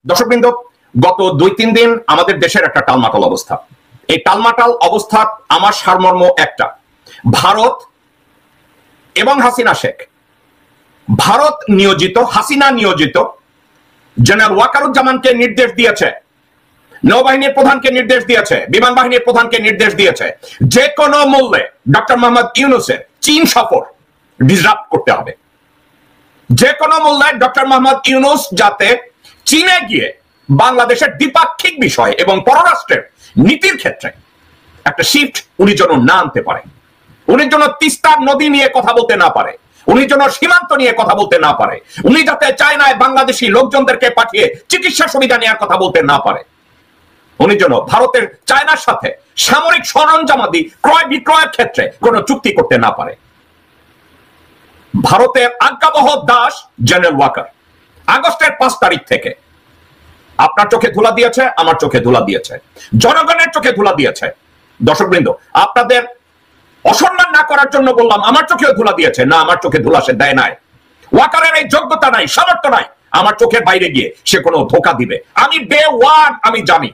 দর্শকবৃন্দ, গত 2-3 দিন আমাদের দেশের একটা টালমাটাল অবস্থা। এই টালমাটাল অবস্থা আমার সারমর্ম একটা, ভারত এবং হাসিনা শেখ, ভারত নিয়োজিত, হাসিনা নিয়োজিত জেনারেল ওয়াকারুজ্জামানকে নির্দেশ দিয়েছে, নৌবাহিনীর প্রধানকে নির্দেশ দিয়েছে, বিমান বাহিনীর প্রধানকে নির্দেশ দিয়েছে, যে কোনো মূল্যে ডক্টর মোহাম্মদ ইউনূসের চীন সফর ডিসরাপ্ট করতে হবে। যে কোনো মূল্যে ডক্টর মোহাম্মদ ইউনূস যাতে চীনে গিয়ে বাংলাদেশের দ্বিপাক্ষিক বিষয় এবং পররাষ্ট্রের নীতির ক্ষেত্রে একটা শিফট উনি যেন না আনতে পারে, উনি যেন তিস্তার নদী নিয়ে কথা বলতে না পারে, উনি যেন সীমান্ত নিয়ে কথা বলতে না পারে, উনি যাতে চায়নায় বাংলাদেশি লোকজনদেরকে পাঠিয়ে চিকিৎসা সুবিধা নেওয়ার কথা বলতে না পারে, উনি যেন ভারতের চায়নার সাথে সামরিক সরঞ্জামাদি ক্রয় বিক্রয়ের ক্ষেত্রে কোনো চুক্তি করতে না পারে। ভারতের আজ্ঞাবহ দাস জেনারেল ওয়াকার আগস্টের 5 তারিখ থেকে আপনার চোখে ধুলা দিয়েছে, আমার চোখে ধুলা দিয়েছে, জনগণের চোখে ধুলা দিয়েছে। দর্শকবৃন্দ, আপনাদের অসম্মান না করার জন্য বললাম, আমার চোখেও ধুলা দিয়েছে না, আমার চোখে ধুলা সে দেয় নাই। ওয়াকারের এই যোগ্যতা নাই, সামর্থ্য নাই আমার চোখের বাইরে গিয়ে সে কোনো ধোঁকা দিবে। আমি ডে ওয়ান আমি জানি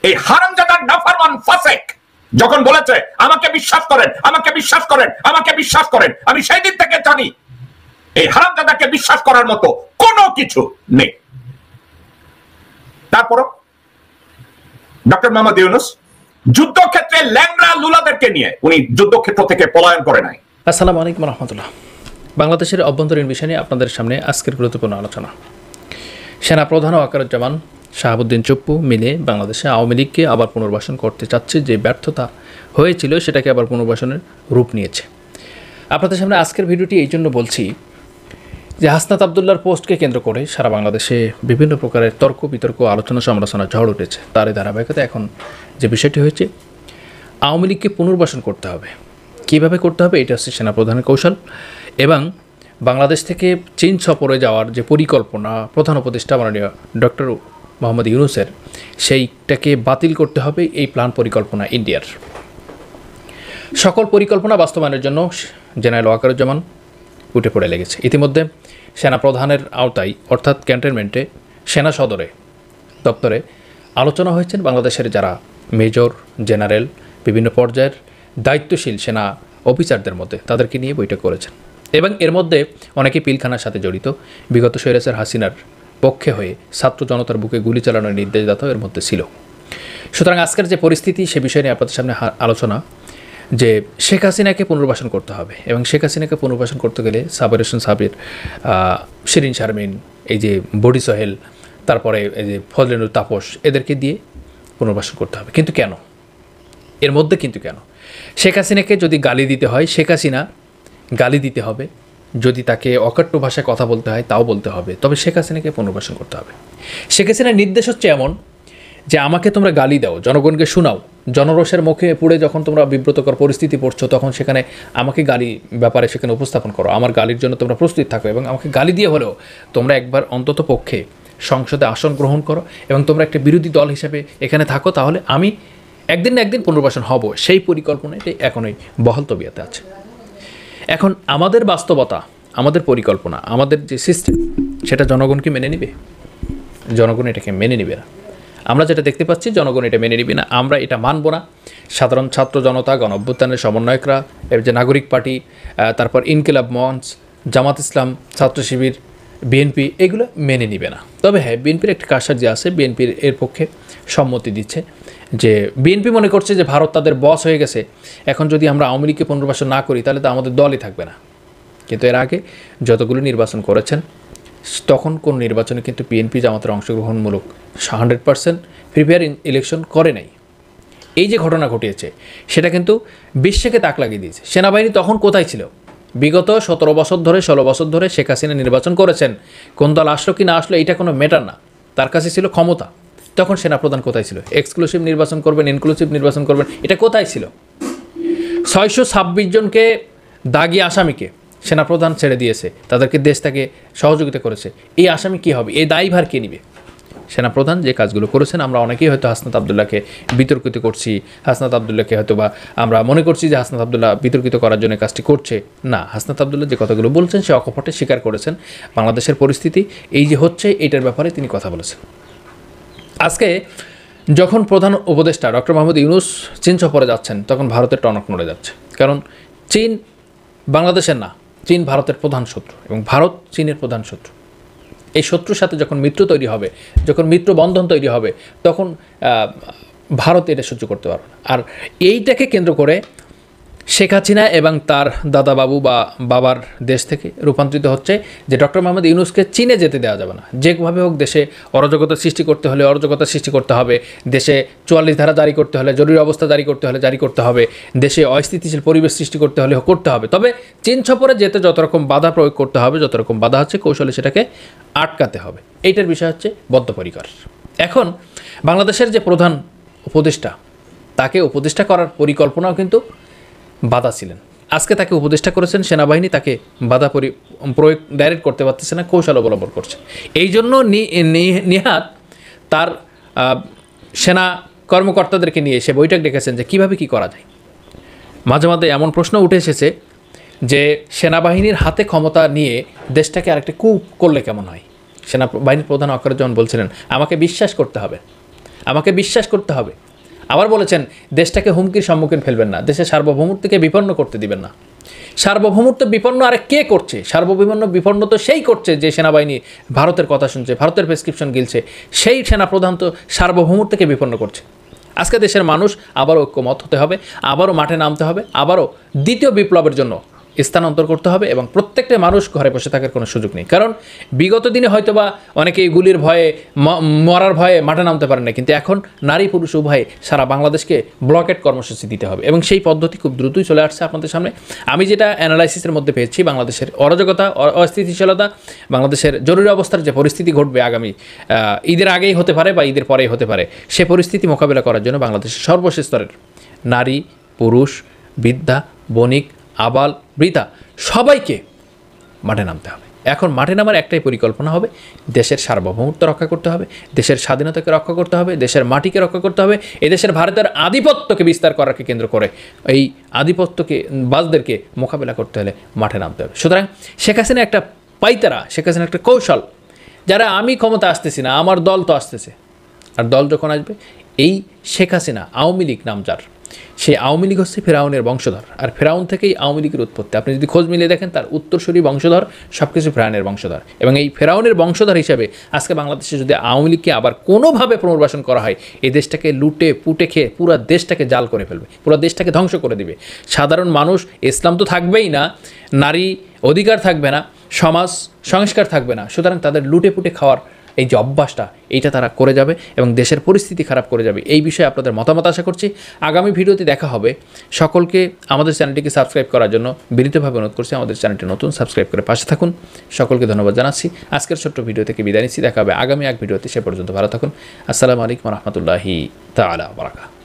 এই হারামজাদার নাফরমান ফাসেক যখন বলেছে আমাকে বিশ্বাস করেন, আমাকে বিশ্বাস করেন, আমাকে বিশ্বাস করেন, আমি সেই দিন থেকে জানি এই হারামজাদাকে বিশ্বাস করার মতো কোনো কিছু নেই। তারপরও ডক্টর মোহাম্মদ ইউনূস যুদ্ধক্ষেত্রে ল্যাংড়া লুলাদেরকে নিয়ে উনি যুদ্ধক্ষেত্র থেকে পলায়ন করে নাই। আসসালামু আলাইকুম রহমতুল্লাহ। বাংলাদেশের অভ্যন্তরীণ বিষয় নিয়ে আপনাদের সামনে আজকের গুরুত্বপূর্ণ আলোচনা। সেনাপ্রধান ওয়াকারুজ্জামান, শাহাবুদ্দিন চুপ্পু মিলে বাংলাদেশে আওয়ামী লীগকে আবার পুনর্বাসন করতে চাচ্ছে, যে ব্যর্থতা হয়েছিল সেটাকে আবার পুনর্বাসনের রূপ নিয়েছে। আপনাদের সামনে আজকের ভিডিওটি এই জন্য বলছি যে হাসনাত আবদুল্লাহর পোস্টকে কেন্দ্র করে সারা বাংলাদেশে বিভিন্ন প্রকারের তর্ক বিতর্ক, আলোচনা সমালোচনা ঝড় উঠেছে। তারই ধারাবাহিকতা এখন যে বিষয়টি হয়েছে, আওয়ামী লীগকে পুনর্বাসন করতে হবে। কীভাবে করতে হবে এটা হচ্ছে সেনাপ্রধানের কৌশল, এবং বাংলাদেশ থেকে চীন সফরে যাওয়ার যে পরিকল্পনা প্রধান উপদেষ্টা মাননীয় ডক্টর মোহাম্মদ ইউনূসের, সেইটাকে বাতিল করতে হবে। এই প্ল্যান পরিকল্পনা ইন্ডিয়ার সকল পরিকল্পনা বাস্তবায়নের জন্য জেনারেল ওয়াকারুজ্জামান উঠে পড়ে লেগেছে। ইতিমধ্যে সেনাপ্রধানের আওতায় অর্থাৎ ক্যান্টনমেন্টে সেনা সদরে দপ্তরে আলোচনা হয়েছেন বাংলাদেশের যারা মেজর জেনারেল বিভিন্ন পর্যায়ের দায়িত্বশীল সেনা অফিসারদের মধ্যে, তাদেরকে নিয়ে বৈঠক করেছেন। এবং এর মধ্যে অনেকে পিলখানার সাথে জড়িত, বিগত স্বৈরাচার হাসিনার পক্ষে হয়ে ছাত্র জনতার বুকে গুলি চালানোর নির্দেশদাতাও এর মধ্যে ছিল। সুতরাং আজকের যে পরিস্থিতি সে বিষয় নিয়ে আপনাদের সামনে আলোচনা, যে শেখ হাসিনাকে পুনর্বাসন করতে হবে, এবং শেখ হাসিনাকে পুনর্বাসন করতে গেলে সাবের হোসেন সাবির, শিরিন শারমিন, এই যে বডি সোহেল, তারপরে এই যে ফজলেনুর তাপস, এদেরকে দিয়ে পুনর্বাসন করতে হবে। কিন্তু কেন? এর মধ্যে কিন্তু কেন? শেখ হাসিনাকে যদি গালি দিতে হয়, শেখ হাসিনা গালি দিতে হবে, যদি তাকে অকাট্য ভাষায় কথা বলতে হয় তাও বলতে হবে, তবে শেখ হাসিনাকে পুনর্বাসন করতে হবে। শেখ হাসিনার নির্দেশ হচ্ছে এমন যে আমাকে তোমরা গালি দাও, জনগণকে শোনাও, জনরোষের মুখে পড়ে যখন তোমরা বিব্রতকর পরিস্থিতি পড়ছো, তখন সেখানে আমাকে গালি ব্যাপারে সেখানে উপস্থাপন করো, আমার গালির জন্য তোমরা প্রস্তুত থাকো, এবং আমাকে গালি দিয়ে হলেও তোমরা একবার অন্তত পক্ষে সংসদে আসন গ্রহণ করো, এবং তোমরা একটা বিরোধী দল হিসেবে এখানে থাকো, তাহলে আমি একদিন না একদিন পুনর্বাসন হব। সেই পরিকল্পনাটি এখনই বহাল তবিয়াতে আছে। এখন আমাদের বাস্তবতা, আমাদের পরিকল্পনা, আমাদের যে সিস্টেম, সেটা জনগণকে মেনে নেবে? জনগণ এটাকে মেনে নেবে না। আমরা যেটা দেখতে পাচ্ছি, জনগণ এটা মেনে নেবে না, আমরা এটা মানব না। সাধারণ ছাত্র জনতা, গণ অভ্যুত্থানের সমন্বয়করা, এর যে নাগরিক পার্টি, তারপর ইনকিলাব মঞ্চ, জামাত ইসলাম, ছাত্র শিবির, বিএনপি, এগুলো মেনে নেবে না। তবে হ্যাঁ, বিএনপির একটা কারসাজি যে আছে, বিএনপির এর পক্ষে সম্মতি দিচ্ছে, যে বিএনপি মনে করছে যে ভারত তাদের বস হয়ে গেছে, এখন যদি আমরা আওয়ামী লীগকে পুনর্বাসন না করি তাহলে তো আমাদের দলই থাকবে না। কিন্তু এর আগে যতগুলো নির্বাচন করেছেন, তখন কোন নির্বাচনে কিন্তু বিএনপি জামাতের অংশগ্রহণমূলক 100% প্রিপেয়ার ইলেকশন করে নাই। এই যে ঘটনা ঘটিয়েছে সেটা কিন্তু বিশ্বকে তাক লাগিয়ে দিয়েছে। সেনাবাহিনী তখন কোথায় ছিল? বিগত 17 বছর ধরে, 16 বছর ধরে শেখ হাসিনা নির্বাচন করেছেন, কোন দল আসলো কি না আসলো এটা কোনো ম্যাটার না, তার কাছে ছিল ক্ষমতা। তখন সেনাপ্রধান কোথায় ছিল? এক্সক্লুসিভ নির্বাচন করবেন, ইনক্লুসিভ নির্বাচন করবেন, এটা কোথায় ছিল? 626 জনকে দাগি আসামিকে সেনাপ্রধান ছেড়ে দিয়েছে, তাদেরকে দেশ থেকে সহযোগিতা করেছে। এই আসামি কী হবে? এই দায়ভার কে নিবে? সেনাপ্রধান যে কাজগুলো করেছেন, আমরা অনেকেই হয়তো হাসনাত আবদুল্লাহকে বিতর্কিত করছি, হাসনাত আবদুল্লাহকে হয়তো বা আমরা মনে করছি যে হাসনাত আবদুল্লাহ বিতর্কিত করার জন্য কাজটি করছে। না, হাসনাত আবদুল্লাহ যে কথাগুলো বলছেন সে অকপটে স্বীকার করেছেন। বাংলাদেশের পরিস্থিতি এই যে হচ্ছে, এটার ব্যাপারে তিনি কথা বলেছেন। আজকে যখন প্রধান উপদেষ্টা ডক্টর মোহাম্মদ ইউনূস চীন সফরে যাচ্ছেন, তখন ভারতের টনক নড়ে যাচ্ছে। কারণ চীন বাংলাদেশের না, চীন ভারতের প্রধান শত্রু এবং ভারত চীনের প্রধান শত্রু। এই শত্রুর সাথে যখন মিত্র তৈরি হবে, যখন মিত্র বন্ধন তৈরি হবে, তখন ভারত এটা সহ্য করতে পারবে না। আর এইটাকে কেন্দ্র করে শেখ হাসিনা এবং তার দাদাবাবু বা বাবার দেশ থেকে রূপান্তরিত হচ্ছে যে ডক্টর মোহাম্মদ ইউনূসকে চীনে যেতে দেওয়া যাবে না। যেভাবে হোক দেশে অরাজকতা সৃষ্টি করতে হলে অরাজকতা সৃষ্টি করতে হবে, দেশে 44 ধারা জারি করতে হলে, জরুরি অবস্থা জারি করতে হলে জারি করতে হবে, দেশে অস্থিতিশীল পরিবেশ সৃষ্টি করতে হলে করতে হবে। তবে চীন সফরে যেতে যত রকম বাধা প্রয়োগ করতে হবে, যত রকম বাধা হচ্ছে, কৌশলে সেটাকে আটকাতে হবে। এইটার বিষয় হচ্ছে বদ্ধপরিকর। এখন বাংলাদেশের যে প্রধান উপদেষ্টা, তাকে উপদেষ্টা করার পরিকল্পনাও কিন্তু বাধা ছিলেন। আজকে তাকে উপদেষ্টা করেছেন সেনাবাহিনী, তাকে বাধা প্রয়োগ ডাইরেক্ট করতে পারতেছে না, কৌশল অবলম্বন করছে। এই জন্য নিহাত তার সেনা কর্মকর্তাদেরকে নিয়ে এসে বৈঠক ডেকেছেন যে কীভাবে কী করা যায়। মাঝে মাঝে এমন প্রশ্ন উঠে এসেছে যে সেনাবাহিনীর হাতে ক্ষমতা নিয়ে দেশটাকে আরেকটা কূপ করলে কেমন হয়। সেনাবাহিনীর প্রধান ওয়াকারুজ্জামান বলছিলেন আমাকে বিশ্বাস করতে হবে, আমাকে বিশ্বাস করতে হবে। আবার বলেছেন দেশটাকে হুমকির সম্মুখীন ফেলবেন না, দেশের সার্বভৌমত্বকে বিপন্ন করতে দিবেন না। সার্বভৌমত্ব বিপন্ন আরে কে করছে? বিপন্ন তো সেই করছে যে সেনাবাহিনী ভারতের কথা শুনছে, ভারতের প্রেসক্রিপশন গিলছে, সেই সেনাপ্রধান তো সার্বভৌমত্বকে বিপন্ন করছে। আজকে দেশের মানুষ আবারও ঐক্যমত হতে হবে, আবারও মাঠে নামতে হবে, আবারও দ্বিতীয় বিপ্লবের জন্য স্থানান্তর করতে হবে এবং প্রত্যেকটা মানুষ ঘরে বসে থাকার কোনো সুযোগ নেই। কারণ বিগত দিনে হয়তোবা অনেকেই গুলির ভয়ে, মরার ভয়ে মাঠে নামতে পারেন না, কিন্তু এখন নারী পুরুষ উভয়ে সারা বাংলাদেশকে ব্লকেট কর্মসূচি দিতে হবে এবং সেই পদ্ধতি খুব দ্রুতই চলে আসছে আপনাদের সামনে। আমি যেটা অ্যানালাইসিসের মধ্যে পেয়েছি, বাংলাদেশের অরাজকতা, অস্থিতিশীলতা, বাংলাদেশের জরুরি অবস্থার যে পরিস্থিতি ঘটবে আগামী ঈদের আগেই হতে পারে বা ঈদের পরেই হতে পারে, সে পরিস্থিতি মোকাবিলা করার জন্য বাংলাদেশের সর্বশেষ স্তরের নারী পুরুষ বৃদ্ধা বণিক আবাল বৃদ্ধা সবাইকে মাঠে নামতে হবে। এখন মাঠে নামার একটাই পরিকল্পনা হবে, দেশের সার্বভৌমত্ব রক্ষা করতে হবে, দেশের স্বাধীনতাকে রক্ষা করতে হবে, দেশের মাটিকে রক্ষা করতে হবে, এদেশের ভারতের আধিপত্যকে বিস্তার করাকে কেন্দ্র করে এই আধিপত্যকে বাজদেরকে মোকাবেলা করতে হলে মাঠে নামতে হবে। সুতরাং শেখ হাসিনা একটা পাইতারা, শেখ হাসিনা একটা কৌশল, যারা আমি ক্ষমতা আসতেছি না, আমার দল তো আসতেছে। আর দল যখন আসবে, এই শেখ হাসিনা আওয়ামী লীগ নাম যার, সেই আওয়ামী লীগ হচ্ছে ফেরাউনের বংশধর, আর ফেরাউন থেকেই আওয়ামী লীগের উৎপত্তি। আপনি যদি খোঁজ মিলিয়ে দেখেন, তার উত্তরসূরি বংশধর সব কিছু ফেরাউনের বংশধর, এবং এই ফেরাউনের বংশধর হিসাবে আজকে বাংলাদেশে যদি আওয়ামী লীগকে আবার কোনোভাবে পুনর্বাসন করা হয়, এই দেশটাকে লুটে পুটে খেয়ে পুরো দেশটাকে জাল করে ফেলবে, পুরো দেশটাকে ধ্বংস করে দিবে। সাধারণ মানুষ, ইসলাম তো থাকবেই না, নারী অধিকার থাকবে না, সমাজ সংস্কার থাকবে না। সুতরাং তাদের লুটে পুটে খাওয়ার এই যে অভ্যাসটা, এইটা তারা করে যাবে এবং দেশের পরিস্থিতি খারাপ করে যাবে। এই বিষয়ে আপনাদের মতামত আশা করছি। আগামী ভিডিওতে দেখা হবে। সকলকে আমাদের চ্যানেলটিকে সাবস্ক্রাইব করার জন্য বিনীতভাবে অনুরোধ করছি। আমাদের চ্যানেলটি নতুন, সাবস্ক্রাইব করে পাশে থাকুন। সকলকে ধন্যবাদ জানাচ্ছি। আজকের ছোট্ট ভিডিও থেকে বিদায় নিচ্ছি। দেখা হবে আগামী এক ভিডিওতে। সে পর্যন্ত ভালো থাকুন। আসসালামু আলাইকুম রহমতুল্লাহি তাআলা ওয়া বারাকাতুহু।